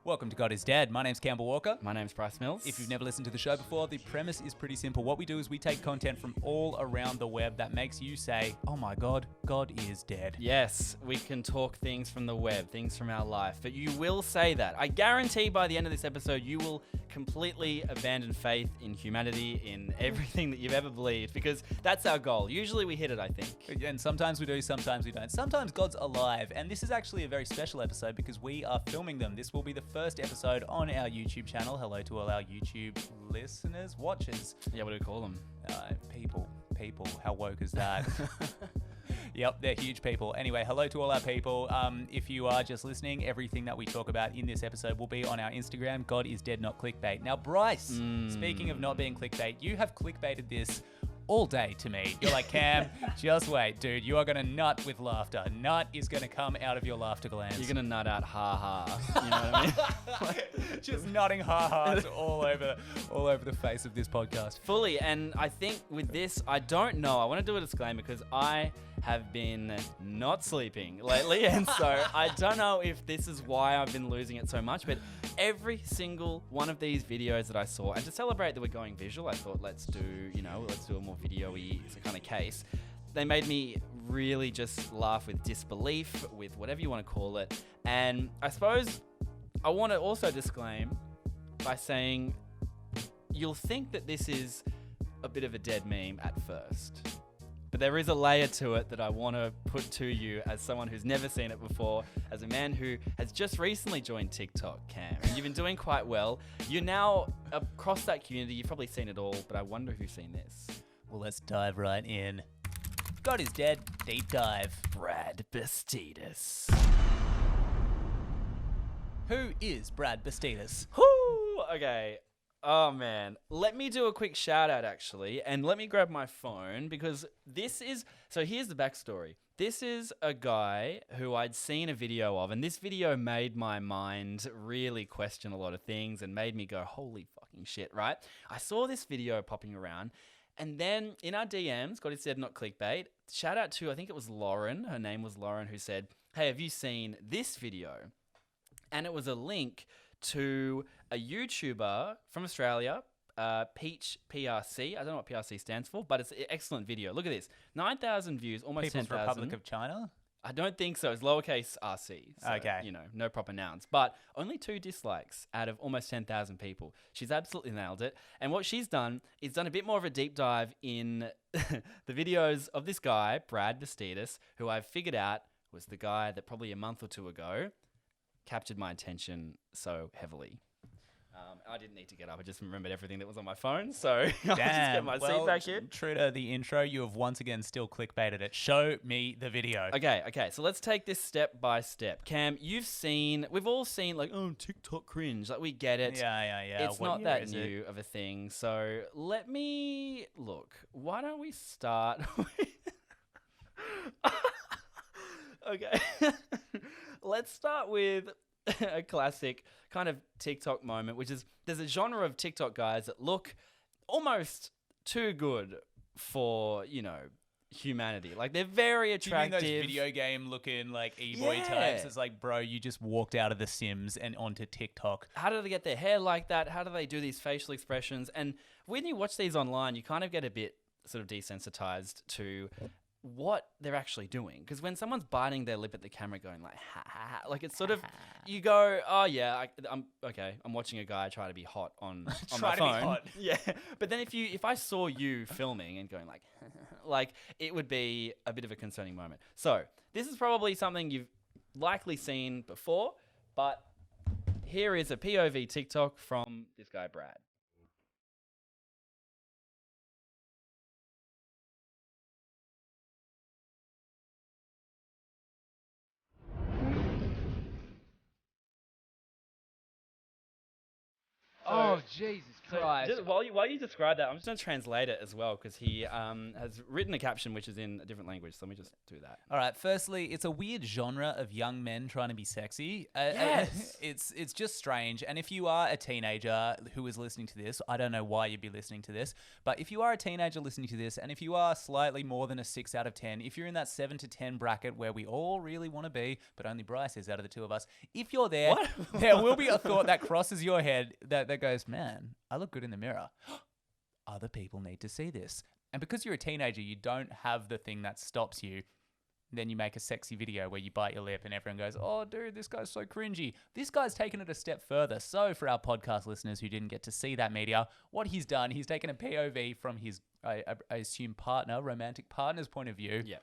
Welcome to God is Dead. My name's Campbell Walker. My name's Bryce Mills. If you've never listened to the show before, the premise is pretty simple. What we do is we take content from all around the web that makes you say, oh my God, God is dead. Yes, we can talk things from the web, things from our life, but you will say that. I guarantee by the end of this episode, you will completely abandon faith in humanity, in everything that you've ever believed, because that's our goal. Usually we hit it, I think. And sometimes we do, sometimes we don't. Sometimes God's alive, and this is actually a very special episode because we are filming them. This will be the first episode on our YouTube channel. Hello to all our YouTube listeners, watchers. Yeah, what do we call them? People. How woke is that? Yep, they're huge people. Anyway, hello to all our people. If you are just listening, everything that we talk about in this episode will be on our Instagram, God is Dead, Not Clickbait. Now, Bryce, speaking of not being clickbait, you have clickbaited this all day to me. You're like, Cam, just wait, dude. You are going to nut with laughter. Nut is going to come out of your laughter glands. You're going to nut out ha-ha. You know what I mean? Just nutting ha-has all over the face of this podcast. Fully. And I think with this, I don't know. I want to do a disclaimer because I have been not sleeping lately. And so I don't know if this is why I've been losing it so much. But every single one of these videos that I saw, and to celebrate that we're going visual, I thought let's do a more video-y kind of case. They made me really just laugh with disbelief, with whatever you want to call it. And I suppose I want to also disclaim by saying you'll think that this is a bit of a dead meme at first. But there is a layer to it that I want to put to you as someone who's never seen it before, as a man who has just recently joined TikTok, Cam. And you've been doing quite well. You're now across that community. You've probably seen it all, but I wonder if you've seen this. Well, let's dive right in. God is Dead, deep dive. Brad Bastidas. Who is Brad Bastidas? Whoo! Okay. Oh, man. Let me do a quick shout out, actually, and let me grab my phone because this is... So here's the backstory. This is a guy who I'd seen a video of, and this video made my mind really question a lot of things and made me go, holy fucking shit, right? I saw this video popping around, and then in our DMs, God is Dead, Not Clickbait, shout out to, I think it was Lauren, her name was Lauren, who said, hey, have you seen this video? And it was a link to a YouTuber from Australia, Peach PRC. I don't know what PRC stands for, but it's an excellent video. Look at this. 9,000 views, almost 10,000. People's Republic of China? I don't think so. It's lowercase RC. So, okay. No proper nouns. But only 2 dislikes out of almost 10,000 people. She's absolutely nailed it. And what she's done is done a bit more of a deep dive in the videos of this guy, Brad Bastidas, who I've figured out was the guy that probably a month or 2 ago captured my attention so heavily. I didn't need to get up. I just remembered everything that was on my phone. So I'll just get my seat back in. True to the intro, you have once again still clickbaited it. Show me the video. Okay. So let's take this step by step. Cam, we've all seen like, oh, TikTok cringe. Like we get it. Yeah. It's not that new of a thing. So let me look. Why don't we start with... Okay. Let's start with a classic kind of TikTok moment, which is there's a genre of TikTok guys that look almost too good for, humanity. Like they're very attractive. Do you mean those video game looking like eboy types? It's like, bro, you just walked out of The Sims and onto TikTok. How do they get their hair like that? How do they do these facial expressions? And when you watch these online, you kind of get a bit sort of desensitized to what they're actually doing. Because when someone's biting their lip at the camera going like, ha, ha, ha, like it's sort of, you go, oh yeah, I'm watching a guy try to be hot on my phone. Be hot. Yeah. But then if I saw you filming and going like, it would be a bit of a concerning moment. So this is probably something you've likely seen before, but here is a POV TikTok from this guy, Brad. Oh, So- Jesus So Christ. just while you describe that, I'm just going to translate it as well because he has written a caption which is in a different language. So let me just do that. All right. Firstly, it's a weird genre of young men trying to be sexy. Yes. It's just strange. And if you are a teenager who is listening to this, I don't know why you'd be listening to this, but if you are a teenager listening to this, and if you are slightly more than a 6 out of 10, if you're in that 7 to 10 bracket where we all really want to be, but only Bryce is out of the two of us, if you're there, What? there will be a thought that crosses your head that goes, man, I look good in the mirror. Other people need to see this. And because you're a teenager, you don't have the thing that stops you. Then you make a sexy video where you bite your lip and everyone goes, oh, dude, this guy's so cringy. This guy's taken it a step further. So for our podcast listeners who didn't get to see that media, what he's done, he's taken a POV from his, I assume, romantic partner's point of view, Yeah.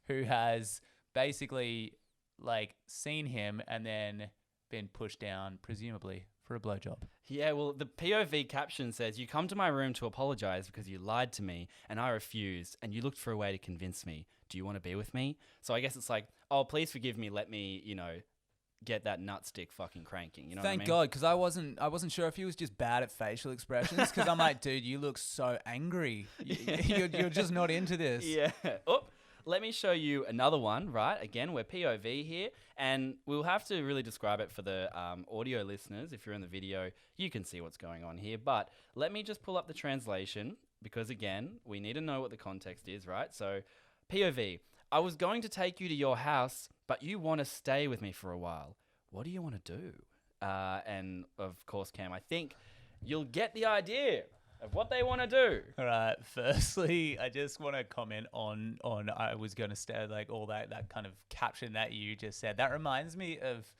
who has basically like seen him and then been pushed down, presumably, for a blowjob. Yeah, well, the POV caption says, you come to my room to apologize because you lied to me and I refused and you looked for a way to convince me. Do you want to be with me? So I guess it's like, oh, please forgive me. Let me, get that nutstick fucking cranking. You know Thank what I mean? God, because I wasn't sure if he was just bad at facial expressions. Because I'm like, dude, you look so angry. You're just not into this. Yeah. Oh, let me show you another one, right? Again, we're POV here, and we'll have to really describe it for the audio listeners. If you're in the video, you can see what's going on here. But let me just pull up the translation, because again, we need to know what the context is, right? So, POV, I was going to take you to your house, but you want to stay with me for a while. What do you want to do? And of course, Cam, I think you'll get the idea of what they want to do. All right. Firstly, I just want to comment on I was going to say like all that kind of caption that you just said. That reminds me of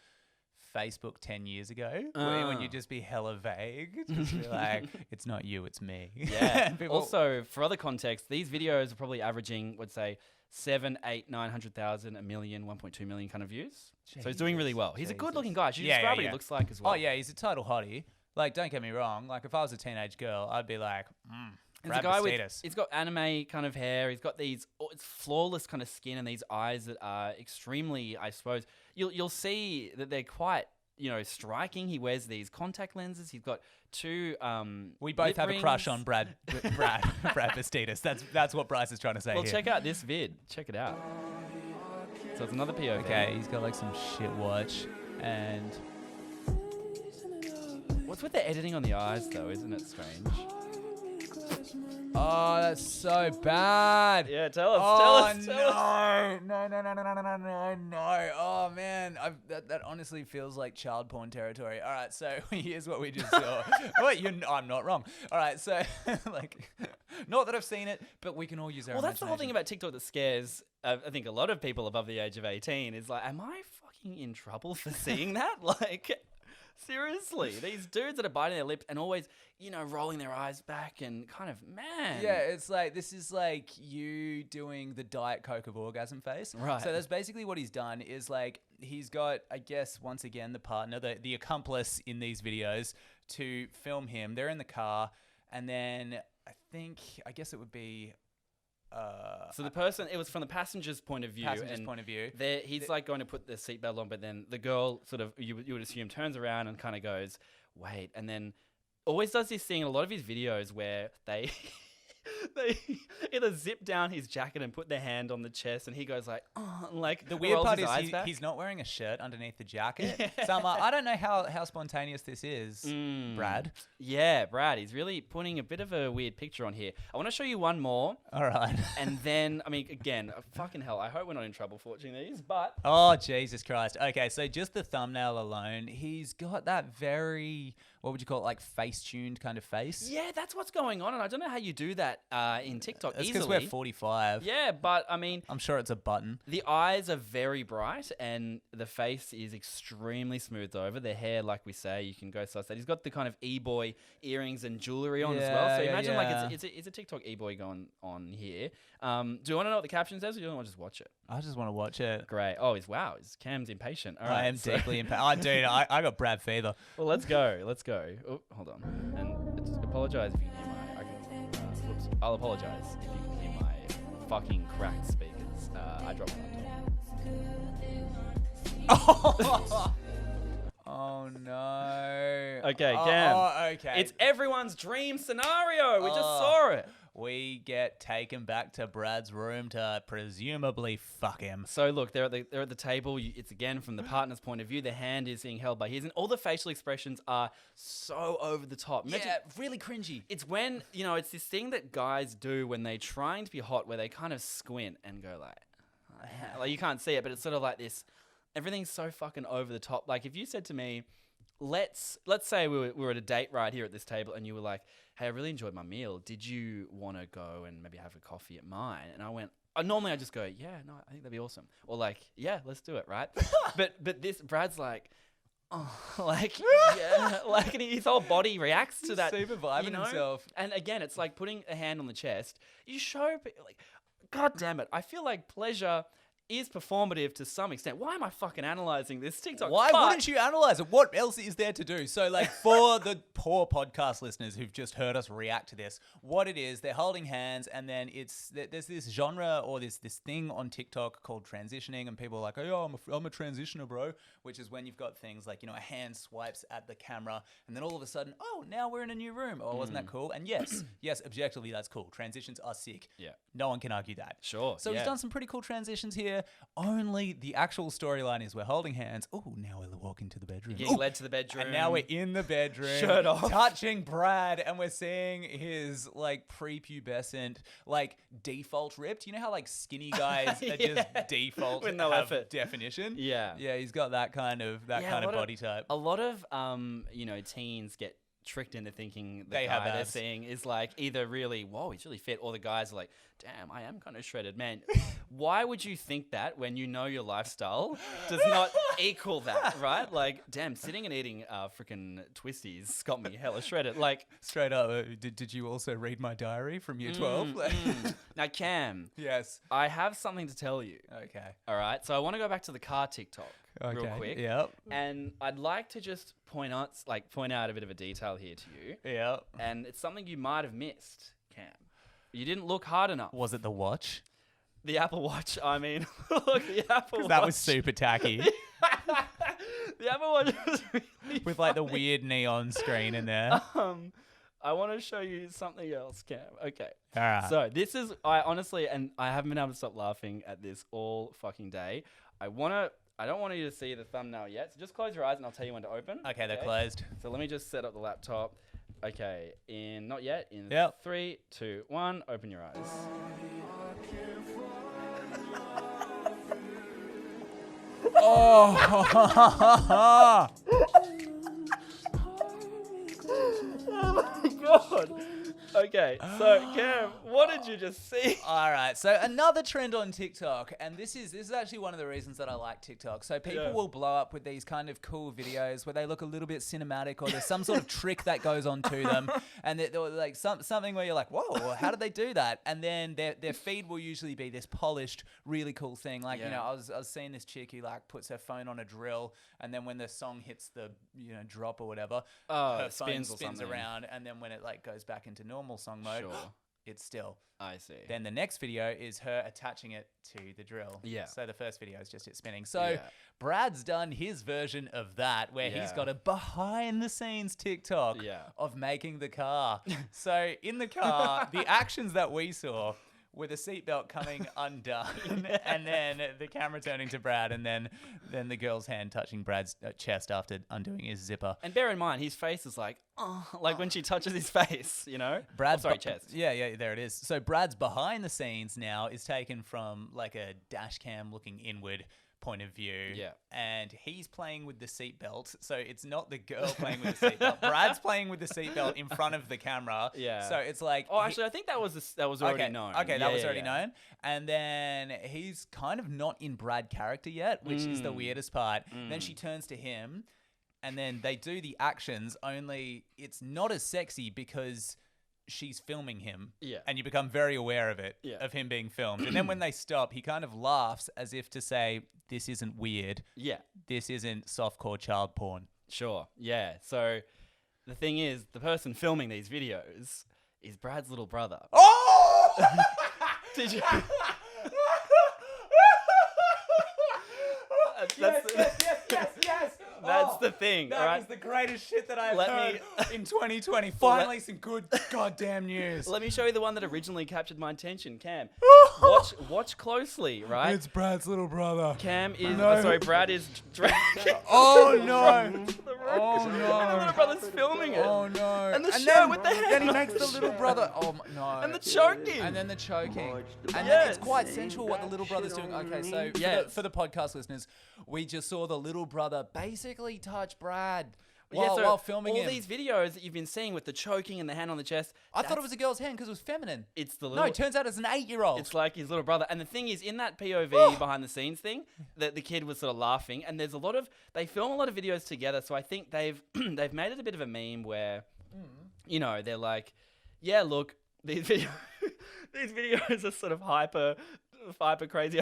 Facebook 10 years ago when you just be hella vague. Just be like, it's not you, it's me. Yeah. And people- Also, for other context, these videos are probably averaging, would say, 7, 8, 900,000, a million, 1.2 million kind of views. So he's doing really well. He's a Jesus. good-looking guy. Should you Yeah, describe yeah, what yeah. he looks like as well? Oh, yeah, he's a total hottie. Like, don't get me wrong. Like, if I was a teenage girl, I'd be like, He's a guy with, he's got anime kind of hair. He's got these it's flawless kind of skin and these eyes that are extremely, I suppose, you'll see that they're quite, striking. He wears these contact lenses. He's got 2 We both lip have a crush rings. on Brad Bastidas. That's what Bryce is trying to say Well, here. check out this vid. Check it out. So it's another POV. Okay, he's got like some shit watch and What's with the editing on the eyes, though? Isn't it strange? oh, that's so bad. Yeah, tell us. Oh tell us. no! Oh man, that honestly feels like child porn territory. All right, so here's what we just saw. I'm not wrong. All right, so like, not that I've seen it, but we can all use our. Well, that's the whole thing imagination. about TikTok that scares, I think, a lot of people above the age of 18 is like, am I fucking in trouble for seeing that? Like, seriously, these dudes that are biting their lips and always, rolling their eyes back and kind of, man. Yeah, it's like, this is like you doing the Diet Coke of orgasm face. Right. So that's basically what he's done is like, he's got, I guess, once again, the partner, the accomplice in these videos to film him. They're in the car. And then I guess it would be... So the person, it was from the passenger's point of view. He's like going to put the seatbelt on, but then the girl sort of, you would assume, turns around and kind of goes, wait, and then always does this thing in a lot of his videos where they either zip down his jacket and put their hand on the chest, and he goes like, oh, and like The weird rolls part his is eyes back. he's not wearing a shirt underneath the jacket. So I'm like, I don't know how spontaneous this is, Brad. Yeah, Brad, he's really putting a bit of a weird picture on here. I want to show you one more. All right. And then, again, fucking hell, I hope we're not in trouble for watching these, but... Oh, Jesus Christ. Okay, so just the thumbnail alone, he's got that very, what would you call it, like face-tuned kind of face? Yeah, that's what's going on, and I don't know how you do that in TikTok That's easily. because we're 45. Yeah, but, I'm sure it's a button. the eyes are very bright, and the face is extremely smoothed over. The hair, like we say, you can go suss that. He's got the kind of eboy earrings and jewelry on as well, so Yeah, imagine yeah. like it's a TikTok eboy going on here. Do you want to know what the caption says, or do you want to just watch it? I just want to watch it. Great. Oh, his Cam's impatient. All right, I am so- deeply impatient. Oh, dude, I got Brad fever. Well, let's go. Oh, hold on. And just apologize if you can hear whoops. I'll apologize if you can hear my fucking cracked speakers. I dropped my laptop. Oh no. Okay, Cam. Okay. It's everyone's dream scenario. We just saw it. We get taken back to Brad's room to presumably fuck him. So look, they're at the table. It's again from the partner's point of view. The hand is being held by his, and all the facial expressions are so over the top. Yeah, really cringy. It's when it's this thing that guys do when they're trying to be hot, where they kind of squint and go like you can't see it, but it's sort of like this. Everything's so fucking over the top. Like if you said to me, let's say we were at a date right here at this table, and you were like, hey, I really enjoyed my meal. Did you want to go and maybe have a coffee at mine? And I went, normally I just go, yeah, no, I think that'd be awesome. Or like, yeah, let's do it, right? but this, Brad's like, oh, like, yeah, like, and his whole body reacts to that. Super vibing himself. And again, it's like putting a hand on the chest. You show, like, God damn it. I feel like pleasure is performative to some extent. Why am I fucking analyzing this TikTok? Why wouldn't you analyze it? What else is there to do? So, like, for the poor podcast listeners who've just heard us react to this, what it is, they're holding hands, and then there's this genre or this thing on TikTok called transitioning, and people are like, oh, I'm a transitioner, bro, which is when you've got things like, a hand swipes at the camera, and then all of a sudden, oh, now we're in a new room. Oh, wasn't that cool? And yes, objectively, that's cool. Transitions are sick. Yeah. No one can argue that. Sure. So he's done some pretty cool transitions here. Only the actual storyline is we're holding hands. Oh, now we're walking to the bedroom. Getting led to the bedroom. And now we're in the bedroom. Shirt off. Touching Brad, and we're seeing his, like, prepubescent, like, default ripped. You know how, like, skinny guys are just default with no have effort. definition? Yeah. Yeah, he's got that kind of body type. A lot of, teens get tricked into thinking the They guy have they're abs. seeing is like either really, whoa, he's really fit, or the guys are like, damn, I am kind of shredded, man. Why would you think that when you know your lifestyle does not equal that, right? Like, damn, sitting and eating freaking twisties got me hella shredded. Like, straight up, did you also read my diary from year 12? Now, Cam, Yes. I have something to tell you. Okay. All right, so I want to go back to the car TikTok real quick. Yep. And I'd like to just point out a bit of a detail here to you. Yep. And it's something you might have missed, Cam. You didn't look hard enough. Was it the watch? The Apple Watch, I mean. Look, the Apple Watch. That was super tacky. The Apple Watch was really With like the weird neon screen in there. I want to show you something else, Cam. Okay. All right. So this is, I honestly, and I haven't been able to stop laughing at this all fucking day. I don't want you to see the thumbnail yet, so just close your eyes and I'll tell you when to open. Okay, they're closed. So let me just set up the laptop. Okay, not yet. In Yep. 3, 2, 1, open your eyes. Oh. Oh my god. Okay, so Cam, what did you just see? All right, so another trend on TikTok, and this is actually one of the reasons that I like TikTok. So people will blow up with these kind of cool videos where they look a little bit cinematic, or there's some sort of trick that goes on to them, and they're like something where you're like, whoa, how did they do that? And then their feed will usually be this polished, really cool thing. Like, I was seeing this chick who like puts her phone on a drill, and then when the song hits the drop or whatever, her phone spins around, and then when it like goes back into normal song mode, it's still. I see. Then the next video is her attaching it to the drill. Yeah. So the first video is just it spinning. So Brad's done his version of that, where he's got a behind the scenes TikTok of making the car. So in the car, the actions that we saw with a seatbelt coming undone, and then the camera turning to Brad, and then the girl's hand touching Brad's chest after undoing his zipper. And bear in mind, his face is like, like when she touches his face, Brad's chest. Yeah, there it is. So Brad's behind the scenes now is taken from like a dash cam looking inward point of view. Yeah. And he's playing with the seatbelt. So it's not the girl playing with the seatbelt. Brad's playing with the seatbelt in front of the camera. Yeah. So it's like... Oh, actually, I think that was already known. Okay, that was already known. And then he's kind of not in Brad character yet, which is the weirdest part. Then she turns to him, and then they do the actions, only it's not as sexy because she's filming him. Yeah. And you become very aware of it, of him being filmed. And then when they stop, he kind of laughs as if to say, this isn't weird. Yeah. This isn't softcore child porn. Sure. Yeah. So the thing is, the person filming these videos is Brad's little brother. Oh! Did you? Yes. That's the thing, That alright? is the greatest shit that I've Let heard me- in 2020. Finally, some good goddamn news. Let me show you the one that originally captured my attention, Cam. Watch closely, right? It's Brad's little brother. Cam is No. Brad is dragging. Oh no! the rope. Oh And the no! little brother's filming it. Oh no! And the shirt then, with the hand Then he on makes the the little shirt. brother. Oh no! And the choking. And then the choking. And then Yes. it's quite sensual what the little brother's doing. Okay, so Yes. for the podcast listeners, we just saw the little brother basically touch Brad Yeah, so while filming all him. these videos that you've been seeing with the choking and the hand on the chest. I thought it was a girl's hand because it was feminine. It's the No, little. it turns out it's an 8-year-old. It's like his little brother. And the thing is, in that POV behind the scenes thing, that the kid was sort of laughing. And there's they film a lot of videos together. So I think they've made it a bit of a meme where, they're like, yeah, look, these videos are sort of hyper crazy.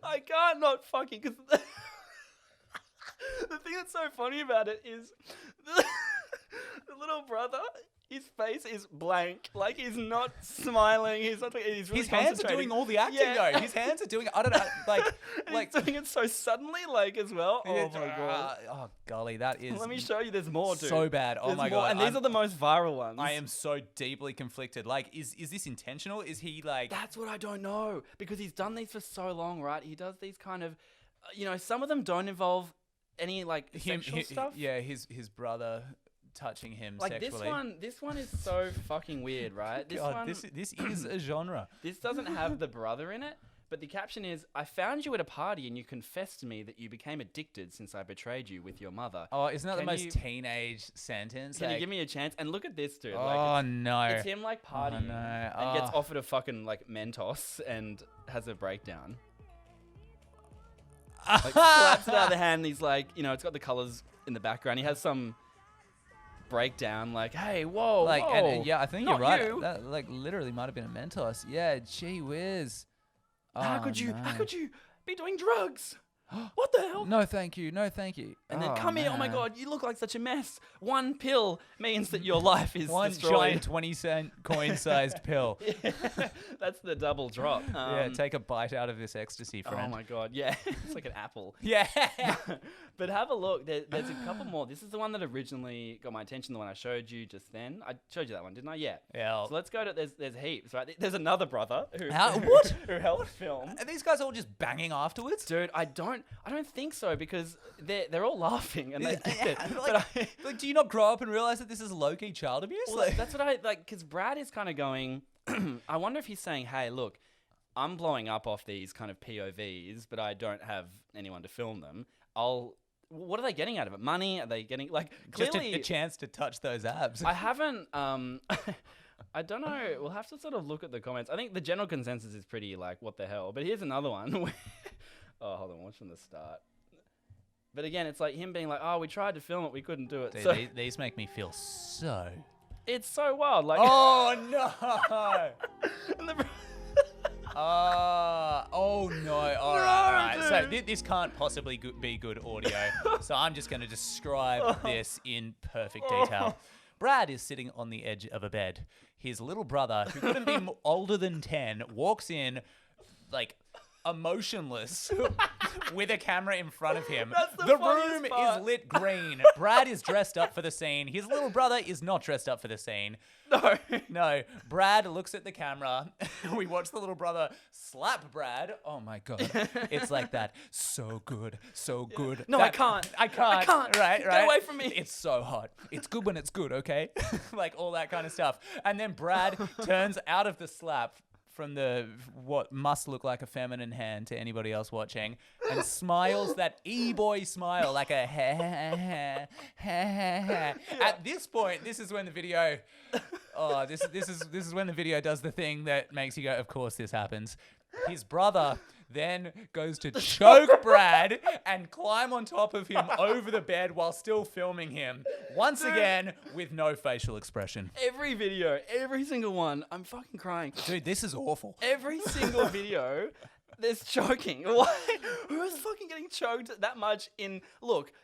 I can't not fucking, because the thing that's so funny about it is the little brother, his face is blank. Like, he's not smiling. He's not. He's really His hands are concentrating. doing all the acting Yeah. though. His hands are doing. I don't know. Like, And like. he's doing it so suddenly, like, as well. Oh my god. Oh golly, that is. Let me show you. There's more, dude. so bad. Oh There's my more, god. And these are the most viral ones. I am so deeply conflicted. Like, is this intentional? Is he like? That's what I don't know, because he's done these for so long, right? He does these kind of, some of them don't involve any like sexual stuff. Yeah, his brother touching him Like sexually. this one is so fucking weird, right? This God, one, this is a genre. this doesn't have the brother in it, but the caption is, "I found you at a party and you confessed to me that you became addicted since I betrayed you with your mother. Oh, isn't that the Can most you- teenage sentence? Can you Like, give me a chance?" And look at this, dude. oh Like, no! it's him like partying no. and gets Oh. offered a fucking like Mentos and has a breakdown. Like, slaps it out of the hand. And he's like, it's got the colors in the background. He has some breakdown, like, "Hey, whoa, Like, whoa, and yeah, I think not you're right. you. That like literally might have been a Mentos. Yeah, gee whiz. How Oh, could you? no. How could you be doing drugs? What the hell?" No, thank you. No, thank you. And then Oh, come here. Oh my man. god, you look like such a mess. One pill means that your life is One destroyed. giant 20-cent coin-sized pill. That's the double drop. Yeah, take a bite out of this ecstasy, Oh friend. my god, yeah, it's like an apple. Yeah. But have a look. There's a couple more. This is the one that originally got my attention. The one I showed you just then. I showed you that one, didn't I? Yeah. Yeah. So let's go to there's heaps, right? There's another brother who What? who helped film. Are these guys all just banging afterwards? Dude, I don't think so, because they're all laughing and they get it. Like, But like, do you not grow up and realize that this is low-key child abuse? well, Like, that's what I like, because Brad is kind of going. I wonder if he's saying, "Hey, look, I'm blowing up off these kind of POVs, but I don't have anyone to film them. What are they getting out of it? Money? Are they getting like just clearly a chance to touch those abs. I haven't. I don't know. We'll have to sort of look at the comments. I think the general consensus is pretty like, what the hell? But here's another one. Oh, hold on. Watch from the start. But again, it's like him being like, "Oh, we tried to film it, we couldn't do it." Dude, So these make me feel so. it's so wild. Like, Oh no! and the, Oh no! All right. So this can't possibly be good audio. So I'm just going to describe this in perfect detail. Brad is sitting on the edge of a bed. His little brother, who couldn't be older than 10, walks in, like, emotionless, with a camera in front of him. That's the The funniest room part. is lit green. Brad is dressed up for the scene. His little brother is not dressed up for the scene. no. No, Brad looks at the camera. We watch the little brother slap Brad. Oh my God. It's like that. So good. So good. No, I can't. I can't. I can't. Right, Get right. away from me. It's so hot. It's good when it's good, okay? Like all that kind of stuff. And then Brad turns out of the slap from what must look like a feminine hand to anybody else watching, and smiles that eboy smile, like a ha ha ha ha ha. At this point, this is when the video, this is when the video does the thing that makes you go, of course this happens. His brother then goes to choke Brad and climb on top of him over the bed while still filming him. Once again, with no facial expression. Every video, every single one, I'm fucking crying. Dude, this is awful. Every single video, There's choking. Why? Who's fucking getting choked that much in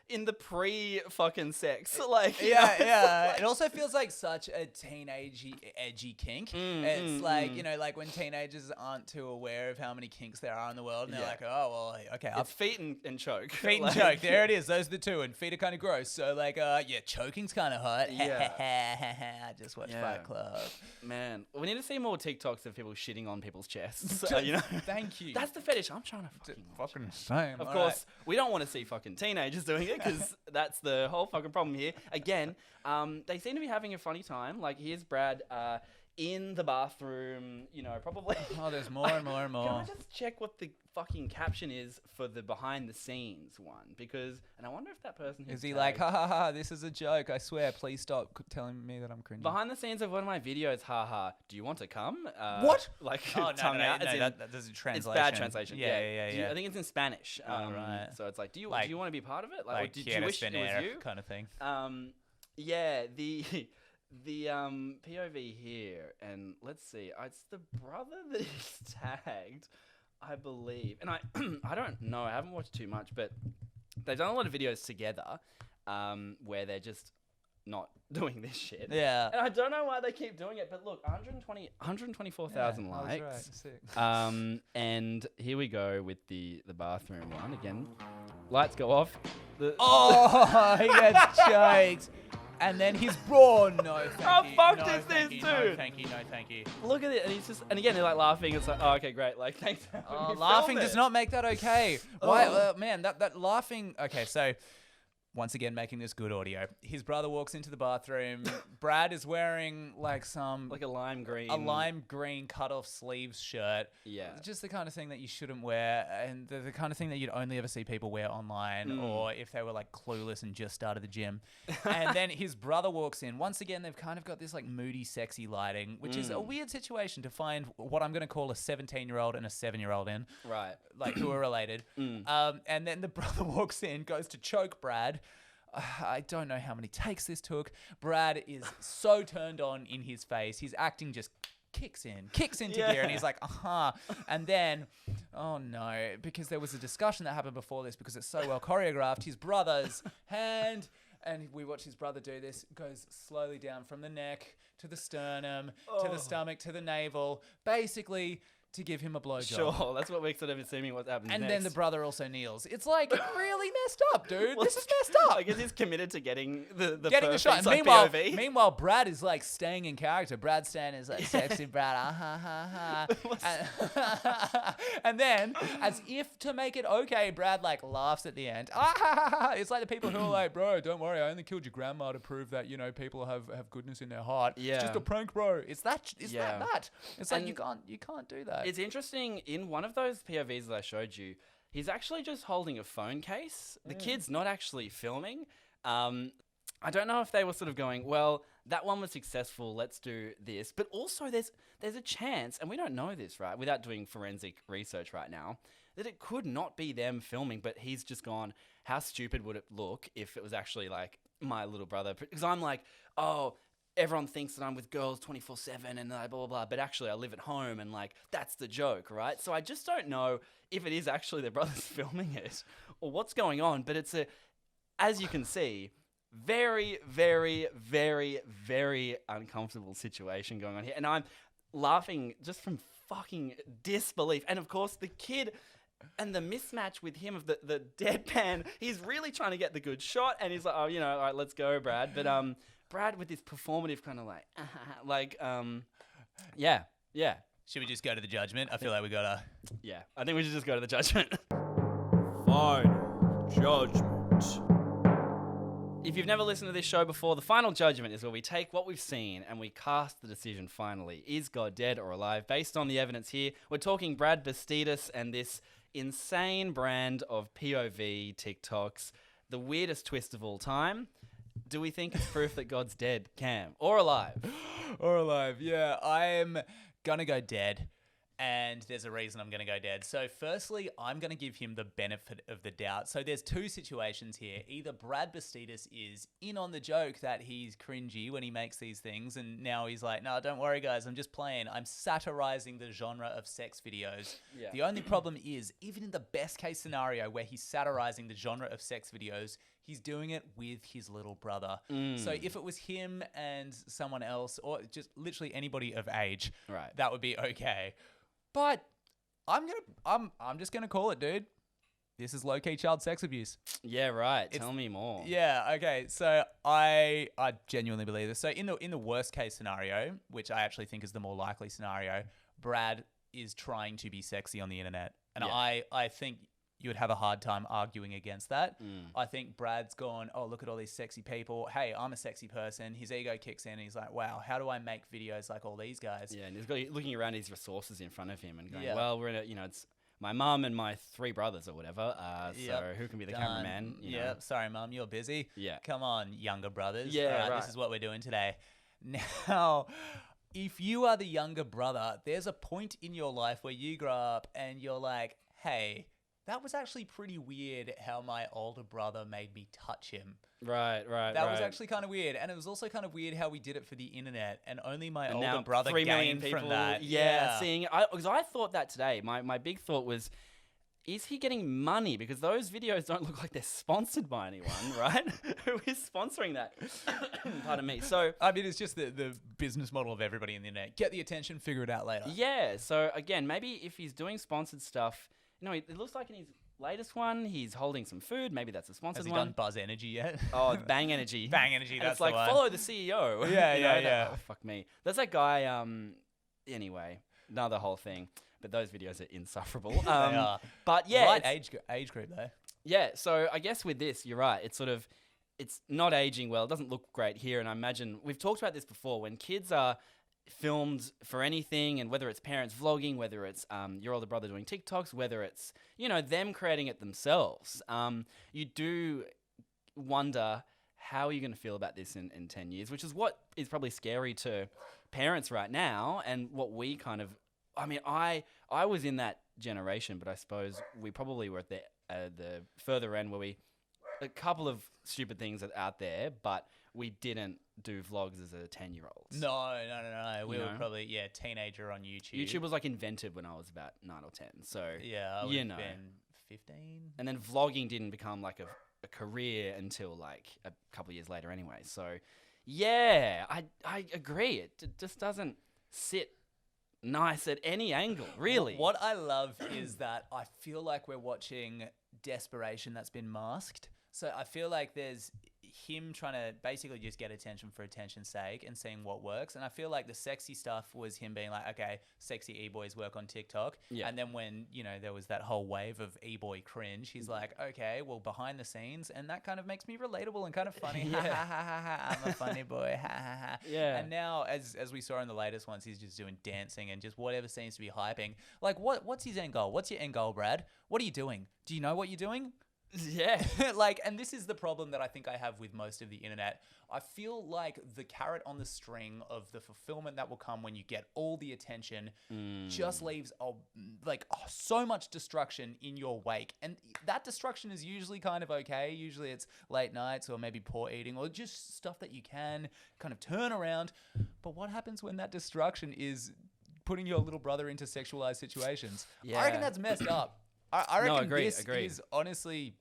the pre-fucking sex? Like, yeah. It also feels like such a teenage edgy kink. It's like, like when teenagers aren't too aware of how many kinks there are in the world, and they're like, oh, well, okay. It's feet and choke. Feet and choke. There it is. Those are the two. And feet are kind of gross. So, like, choking's kind of hot. I just watched Fight Club. Man, we need to see more TikToks of people shitting on people's chests. Thank you. That's the fetish I'm trying to fucking same. Of course, we don't want to see fucking teenagers doing it because that's the whole fucking problem here. Again, they seem to be having a funny time. Like, here's Brad in the bathroom, probably. Oh, there's more and more and more. Can I just check what the fucking caption is for the behind the scenes one? And I wonder if that person is he like, ha ha ha, this is a joke, I swear, please stop telling me that I'm cringing. Behind the scenes of one of my videos, haha, do you want to come? What? Like, tongue out. That doesn't translation. It's bad translation. Yeah. I think it's in Spanish. Right. So it's like, do you want to be part of it? Like, did you wish it was you? Kind of thing. The POV here, and let's see, it's the brother that is tagged, I believe. And I don't know, I haven't watched too much, but they've done a lot of videos together where they're just not doing this shit. Yeah. And I don't know why they keep doing it, but look, 124,000 likes. Right. Sick. And here we go with the bathroom one. Again, lights go off. He gets choked. And then he's brawn. No, thank you. How fucked no, is this, you, dude? No, thank you. No, thank you. Look at it, and again, they're like laughing. It's like, oh, okay, great. Like, thanks. Laughing does not make that okay. Why, man? That laughing. Okay, so once again, making this good audio. His brother walks into the bathroom. Brad is wearing like a lime green cut-off sleeves shirt. Yeah, just the kind of thing that you shouldn't wear, and the kind of thing that you'd only ever see people wear online, or if they were like clueless and just started the gym. And then his brother walks in. Once again, they've kind of got this like moody, sexy lighting, which is a weird situation to find what I'm going to call a 17-year-old and a 7-year-old in. Right, like who are related. And then the brother walks in, goes to choke Brad. I don't know how many takes this took. Brad is so turned on in his face. His acting just kicks into gear, and he's like, And then, oh no, because there was a discussion that happened before this, because it's so well choreographed, his brother's hand, and we watch his brother do this, goes slowly down from the neck to the sternum, to the stomach, to the navel, basically to give him a blowjob. Sure, that's what we're sort of assuming what happens and next. then the brother also kneels. It's like really messed up, dude. This is messed up. I guess he's committed to getting the shot. Like And meanwhile, Brad is like staying in character. Brad Stan is like sexy Brad. And then, as if to make it okay, Brad like laughs at the end. It's like the people who are like, bro, don't worry, I only killed your grandma to prove that people have goodness in their heart. Yeah. It's just a prank, bro. It's that. It's that. It's like you can't do that. It's interesting, in one of those POVs that I showed you, he's actually just holding a phone case. The kid's not actually filming. I don't know if they were sort of going, well, that one was successful, let's do this. But also there's a chance, and we don't know this, right, without doing forensic research right now, that it could not be them filming, but he's just gone, how stupid would it look if it was actually like my little brother? Because I'm like, oh, everyone thinks that I'm with girls 24/7 and blah, blah, blah, but actually I live at home and like, that's the joke, right? So I just don't know if it is actually their brothers filming it or what's going on, but it's as you can see, very, very, very, very uncomfortable situation going on here. And I'm laughing just from fucking disbelief. And of course the kid and the mismatch with him of the deadpan, he's really trying to get the good shot and he's like, oh, all right, let's go, Brad. But, Brad with this performative kind of yeah. Should we just go to the judgment? I feel like we gotta. Yeah, I think we should just go to the judgment. Final judgment. If you've never listened to this show before, the final judgment is where we take what we've seen and we cast the decision finally. Is God dead or alive? Based on the evidence here, we're talking Brad Bastidas and this insane brand of POV TikToks, the weirdest twist of all time. Do we think it's proof that God's dead, Cam? Or alive? Or alive, yeah. I'm gonna go dead. and there's a reason I'm going to go dead. So firstly, I'm going to give him the benefit of the doubt. So there's two situations here. Either Brad Bastidas is in on the joke that he's cringy when he makes these things, and now he's like, no, don't worry, guys, I'm just playing. I'm satirizing the genre of sex videos. Yeah. The only problem is, even in the best case scenario where he's satirizing the genre of sex videos, he's doing it with his little brother. So if it was him and someone else, or just literally anybody of age, Right. that would be okay. But I'm just gonna call it, dude. This is low-key child sex abuse. Yeah, right. Tell me more. Yeah, okay. So I genuinely believe this. So in the worst case scenario, which I actually think is the more likely scenario, Brad is trying to be sexy on the internet. And Yeah. I think you would have a hard time arguing against that. I think Brad's gone, oh, look at all these sexy people. Hey, I'm a sexy person. His ego kicks in and he's like, wow, how do I make videos like all these guys? Yeah, and he's got looking around his resources in front of him and going, Yeah. well, we're in a, it's my mum and my 3 brothers or whatever. So Yep. who can be the Done. cameraman? You know? Yep. Sorry, Mum, you're busy. Yeah. Come on, younger brothers. Yeah, All right, right. This is what we're doing today. Now, if you are the younger brother, there's a point in your life where you grow up and you're like, hey, that was actually pretty weird how my older brother made me touch him. Right. That was actually kind of weird. And it was also kind of weird how we did it for the internet and only my And older now brother 3 million gained from that. Yeah, seeing because I thought that today. My big thought was, is he getting money? Because those videos don't look like they're sponsored by anyone, right? Who is sponsoring that? Pardon me. So I mean, it's just the business model of everybody in the internet. Get the attention, figure it out later. yeah. So again, maybe if he's doing sponsored stuff, it looks like in his latest one, he's holding some food. Maybe that's a sponsored Has he one. done Buzz Energy yet? Oh, it's Bang Energy. Bang Energy, And that's it's like, the one. follow the CEO. Yeah, You know, yeah, yeah. Oh, fuck me. There's that guy, anyway, another whole thing. But those videos are insufferable. They are. But yeah. Right it's- age group though. Yeah, so I guess with this, you're right. It's not aging well. It doesn't look great here. And I imagine, we've talked about this before, when kids are filmed for anything, and whether it's parents vlogging, whether it's your older brother doing TikToks, whether it's, them creating it themselves, you do wonder how are you going to feel about this in 10 years, which is what is probably scary to parents right now, and what we kind of, I was in that generation, but I suppose we probably were at the further end where a couple of stupid things are out there, but we didn't do vlogs as a 10-year-old. No. We You were know? probably teenager on YouTube. YouTube was like invented when I was about 9 or 10. So Yeah, I would you have know. been 15. And then vlogging didn't become like a career until like a couple of years later anyway. So yeah, I agree. It just doesn't sit nice at any angle, really. What I love is that I feel like we're watching desperation that's been masked. So I feel like there's him trying to basically just get attention for attention's sake and seeing what works. And I feel like the sexy stuff was him being like, okay, sexy e-boys work on TikTok. Yeah. And then when, there was that whole wave of e-boy cringe, he's like, okay, well, behind the scenes. And that kind of makes me relatable and kind of funny. Ha ha ha ha ha. I'm a funny boy. Ha ha ha. Yeah. And now, as we saw in the latest ones, he's just doing dancing and just whatever seems to be hyping. Like, what's his end goal? What's your end goal, Brad? What are you doing? Do you know what you're doing? Yeah. And this is the problem that I think I have with most of the internet. I feel like the carrot on the string of the fulfillment that will come when you get all the attention just leaves so much destruction in your wake. And that destruction is usually kind of okay. Usually it's late nights or maybe poor eating or just stuff that you can kind of turn around. But what happens when that destruction is putting your little brother into sexualized situations? Yeah. I reckon that's messed up. I reckon agree. this is honestly,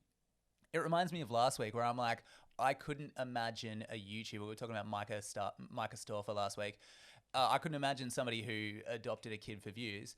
it reminds me of last week where I'm like, I couldn't imagine a YouTuber. We were talking about Micah Storfer last week. I couldn't imagine somebody who adopted a kid for views.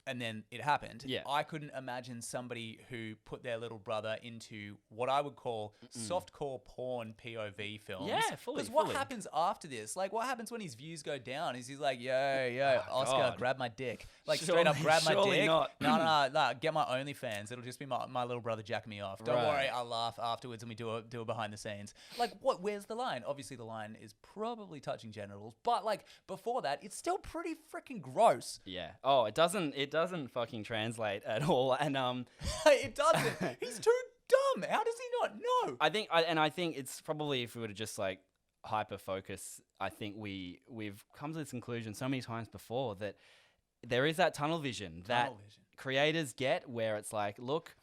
And then it happened. Yeah. I couldn't imagine somebody who put their little brother into what I would call softcore porn POV films. Yeah, fully. Because what happens after this? Like, what happens when his views go down? Is he's like, yo, Oscar, God. grab my dick. Like, straight up grab my surely dick. not. No, get my OnlyFans. It'll just be my little brother jacking me off. Don't Right. worry, I'll laugh afterwards and we do a behind the scenes. Like, where's the line? Obviously, the line is probably touching genitals. But, like, before that, it's still pretty freaking gross. Yeah. Oh, it doesn't fucking translate at all. And It doesn't. He's too dumb. How does he not know? I think it's probably, if we were to just like hyper focus, I think we've come to this conclusion so many times before that there is that tunnel vision that Tunnel vision. creators get where it's like, look,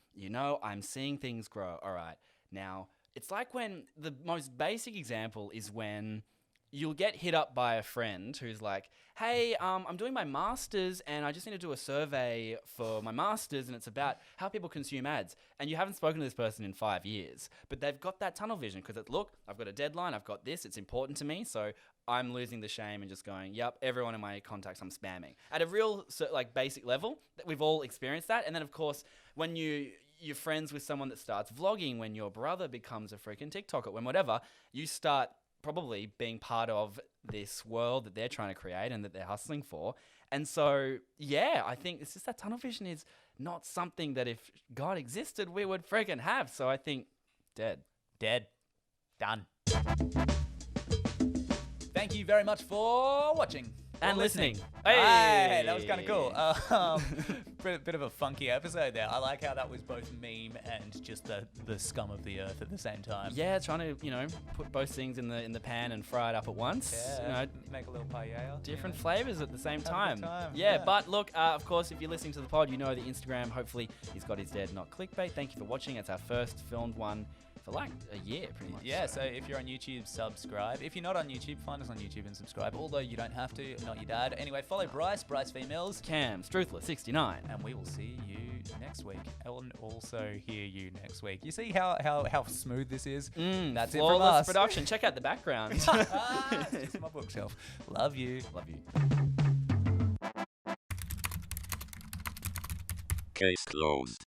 I'm seeing things grow. All right. Now, it's like when the most basic example is when you'll get hit up by a friend who's like, hey, I'm doing my master's and I just need to do a survey for my master's and it's about how people consume ads. And you haven't spoken to this person in 5 years, but they've got that tunnel vision because it's, look, I've got a deadline, I've got this, it's important to me. So I'm losing the shame and just going, yep, everyone in my contacts I'm spamming. At a real basic level, that we've all experienced that. And then of course, when you're friends with someone that starts vlogging, when your brother becomes a freaking TikToker, when whatever, you start probably being part of this world that they're trying to create and that they're hustling for. And so, yeah, I think it's just that tunnel vision is not something that if God existed, we would freaking have. So I think dead. Done. Thank you very much for watching. And listening. Hey, that was kind of cool. Bit of a funky episode there. I like how that was both meme and just the scum of the earth at the same time. Yeah, trying to, put both things in the pan and fry it up at once. Yeah, make a little paella. Different flavors at the same time. Yeah, but look, of course, if you're listening to the pod, the Instagram, hopefully, he's got his dead, not clickbait. Thank you for watching. It's our first filmed one for like a year, pretty much. Yeah, so if you're on YouTube, subscribe. If you're not on YouTube, find us on YouTube and subscribe. Although you don't have to, I'm not your dad. Anyway, follow Bryce Females. Cam, Struthless69. And we will see you next week. And also hear you next week. You see how smooth this is? That's it from flawless us. production. Check out the background. It's just my bookshelf. Love you. Love you. Case closed.